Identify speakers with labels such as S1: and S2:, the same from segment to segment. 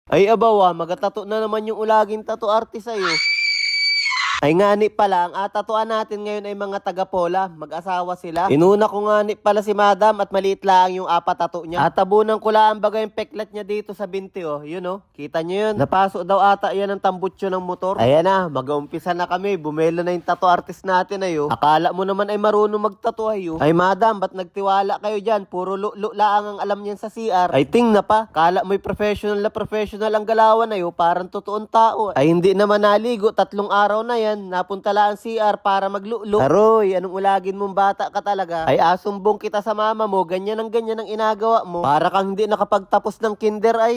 S1: Ay abawa, magatato na naman yung ulaging tattoo artist sa'yo. Ay ngani pala, ang atatuan natin ngayon ay mga taga-Pola, mag-asawa sila. Inuna ko ngani pala si madam at maliit lang yung apatato niya. At tabunan ko lang baga yung peklat niya dito sa binti oh. Yun oh, kita niyo yun. Napasok daw ata yan ng tambutso ng motor. Ayan na, mag-uumpisa na kami. Bumelo na yung tattoo artist natin ayo. Akala mo naman ay marunong magtattoo ayo. Ay madam, ba't nagtiwala kayo dyan? Puro lu lang ang alam niyan sa CR. Ay ting na pa, kala mo'y professional na professional ang galawan ayo. Parang totoong tao. Ay hindi naman naligo, 3 araw na yan. Napunta lang ang CR para maglulo. Aroy, anong ulagin mong bata ka talaga? Ay asumbong kita sa mama mo, ganyan ang inagawa mo. Para kang hindi nakapagtapos ng kinder ay.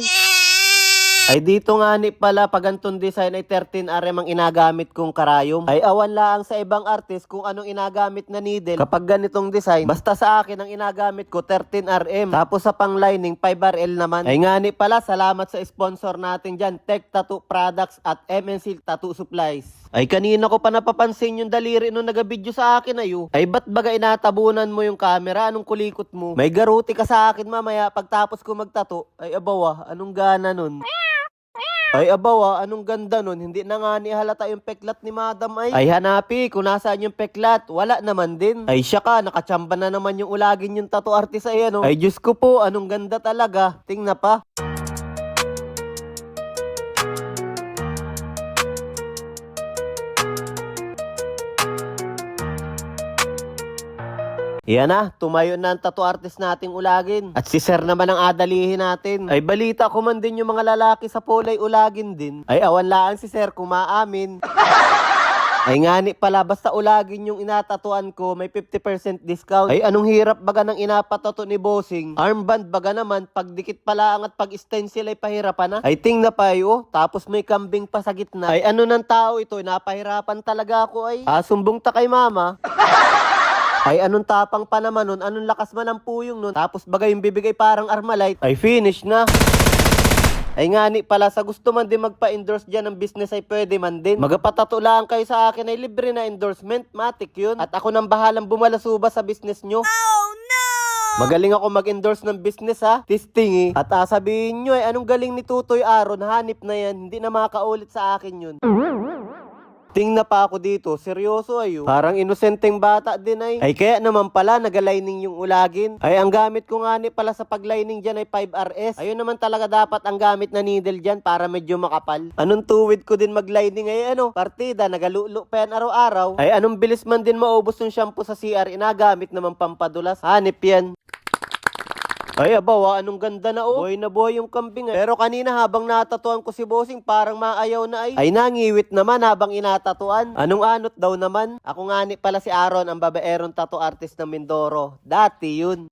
S1: Ay dito nga ni pala pag antong design ay 13RM ang inagamit kong karayom. Ay awan lang sa ibang artist kung anong inagamit na needle kapag ganitong design. Basta sa akin ang inagamit ko 13RM. Tapos sa pang lining 5RL naman. Ay nga ni pala, salamat sa sponsor natin dyan, Tech Tattoo Products at MNC Tattoo Supplies. Ay kanina ko pa napapansin yung daliri nung nagabidyo sa akin ayo. Ay ba't baga inatabunan mo yung camera? Anong kulikot mo? May garuti ka sa akin mamaya pagtapos ko magtato. Ay abawa, anong gana nun? Ay abawa, anong ganda nun? Hindi na nga ni halata yung peklat ni madam ay. Ay hanapi, kung nasaan yung peklat, wala naman din. Ay siya ka, nakachamba na naman yung ulagin yung tattoo artist ay ano. Ay Diyos ko po, anong ganda talaga. Tingna pa. Yan na, tumayo na ang tattoo artist nating ulagin. At si sir naman ang adalihin natin. Ay balita ko man din yung mga lalaki sa Polay ulagin din. Ay awan laan si sir kung maamin. Ay ngani pala, basta ulagin yung inatatuan ko, may 50% discount. Ay anong hirap baga ng inapatato ni bossing. Armband baga naman, pagdikit pala ang at pag-stencil ay pahirapan na. Ay ting na pa oh, tapos may kambing pa sa gitna. Ay ano ng tao ito, napahirapan talaga ako ay. Sumbong ta kay mama. Ay anong tapang pa naman nun, anong lakas man ang puyong nun, tapos bagay yung bibigay parang Armalite, ay finish na. Ay ngani pala, sa gusto man din magpa-endorse dyan ng business ay pwede man din. Magpatato lang kayo sa akin ay libre na endorsement, matik yun. At ako nang bahalang bumalasuba sa business nyo. Oh no! Magaling ako mag-endorse ng business ha, testing eh. At sabihin nyo ay anong galing ni Tutoy Aron, hanip na yan, hindi na makaulit sa akin yun. Tingna pa ako dito, seryoso ayo. Parang inosenteng bata din ay. Ay kaya naman pala, nagalining yung ulagin. Ay ang gamit ko nga ni pala sa paglining dyan ay 5RS. Ayun naman talaga dapat ang gamit na needle dyan para medyo makapal. Anong tuwid ko din maglining ay ano, partida, nagalulo pa yan araw-araw. Ay anong bilis man din maubos yung shampoo sa CR, inagamit naman pampadulas. Hanip yan. Ay abawa, anong ganda na oh. Boy na boy yung kambing eh. Pero kanina habang natatuan ko si bossing, parang maayaw na ay. Ay nangiwit naman habang inatatuan. Anong anot daw naman? Ako nga ni pala si Aaron, ang babaerong tattoo artist ng Mindoro. Dati yun.